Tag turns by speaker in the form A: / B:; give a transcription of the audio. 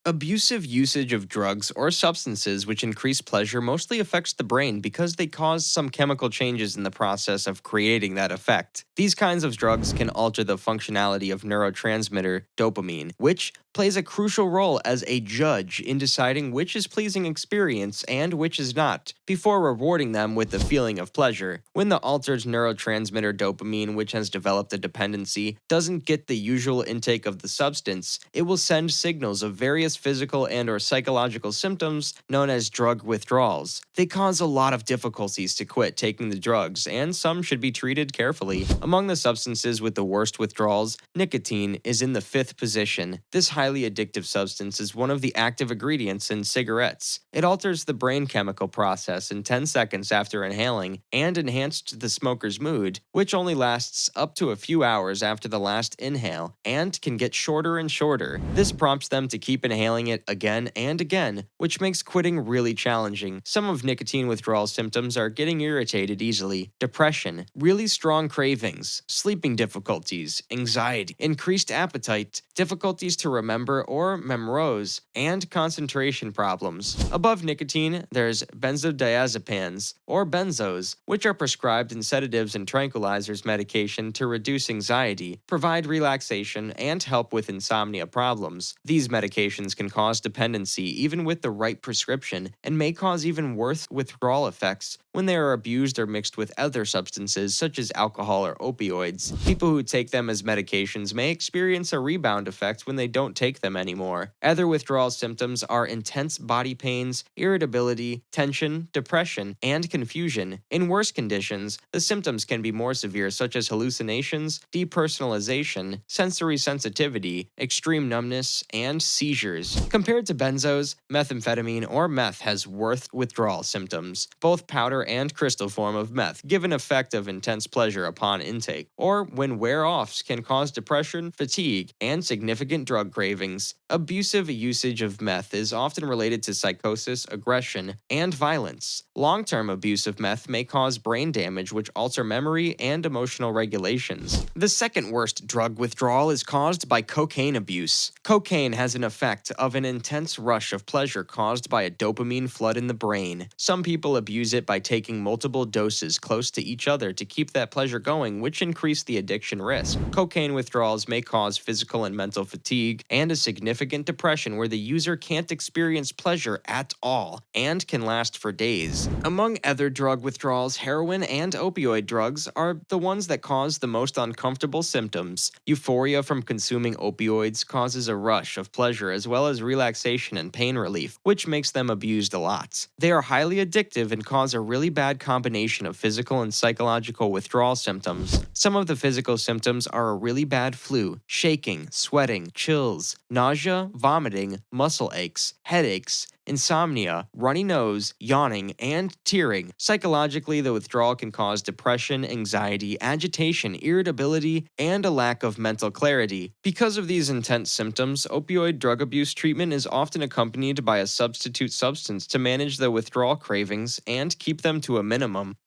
A: Abusive usage of drugs or substances which increase pleasure mostly affects the brain because they cause some chemical changes in the process of creating that effect. These kinds of drugs can alter the functionality of neurotransmitter dopamine, which plays a crucial role as a judge in deciding which is pleasing experience and which is not, before rewarding them with the feeling of pleasure. When the altered neurotransmitter dopamine, which has developed a dependency, doesn't get the usual intake of the substance, it will send signals of various physical and or psychological symptoms known as drug withdrawals. They cause a lot of difficulties to quit taking the drugs, and some should be treated carefully. Among the substances with the worst withdrawals, nicotine is in the 5th position. This highly addictive substance is one of the active ingredients in cigarettes. It alters the brain chemical process in 10 seconds after inhaling and enhanced the smoker's mood, which only lasts up to a few hours after the last inhale and can get shorter and shorter. This prompts them to keep inhaling it again and again, which makes quitting really challenging. Some of nicotine withdrawal symptoms are getting irritated easily, depression, really strong cravings, sleeping difficulties, anxiety, increased appetite, difficulties to remember or memorize, and concentration problems. Above nicotine, there's benzodiazepines, or benzos, which are prescribed in sedatives and tranquilizers medication to reduce anxiety, provide relaxation, and help with insomnia problems. These medications can cause dependency even with the right prescription, and may cause even worse withdrawal effects when they are abused or mixed with other substances such as alcohol or opioids. People who take them as medications may experience a rebound effect when they don't take them anymore. Other withdrawal symptoms are intense body pains, irritability, tension, depression, and confusion. In worse conditions, the symptoms can be more severe, such as hallucinations, depersonalization, sensory sensitivity, extreme numbness, and seizures. Compared to benzos, methamphetamine or meth has worse withdrawal symptoms. Both powder and crystal form of meth give an effect of intense pleasure upon intake, or when wear-offs can cause depression, fatigue, and significant drug cravings. Abusive usage of meth is often related to psychosis, aggression, and violence. Long-term abuse of meth may cause brain damage which alter memory and emotional regulations. The second worst drug withdrawal is caused by cocaine abuse. Cocaine has an effect of an intense rush of pleasure caused by a dopamine flood in the brain. Some people abuse it by taking multiple doses close to each other to keep that pleasure going, which increase the addiction risk. Cocaine withdrawals may cause physical and mental fatigue and a significant depression where the user can't experience pleasure at all and can last for days. Among other drug withdrawals, heroin and opioid drugs are the ones that cause the most uncomfortable symptoms. Euphoria from consuming opioids causes a rush of pleasure as well as relaxation and pain relief, which makes them abused a lot. They are highly addictive and cause a really bad combination of physical and psychological withdrawal symptoms. Some of the physical symptoms are a really bad flu, shaking, sweating, chills, nausea, vomiting, muscle aches, headaches, insomnia, runny nose, yawning, and tearing. Psychologically, the withdrawal can cause depression, anxiety, agitation, irritability, and a lack of mental clarity. Because of these intense symptoms, opioid drug abuse treatment is often accompanied by a substitute substance to manage the withdrawal cravings and keep them to a minimum.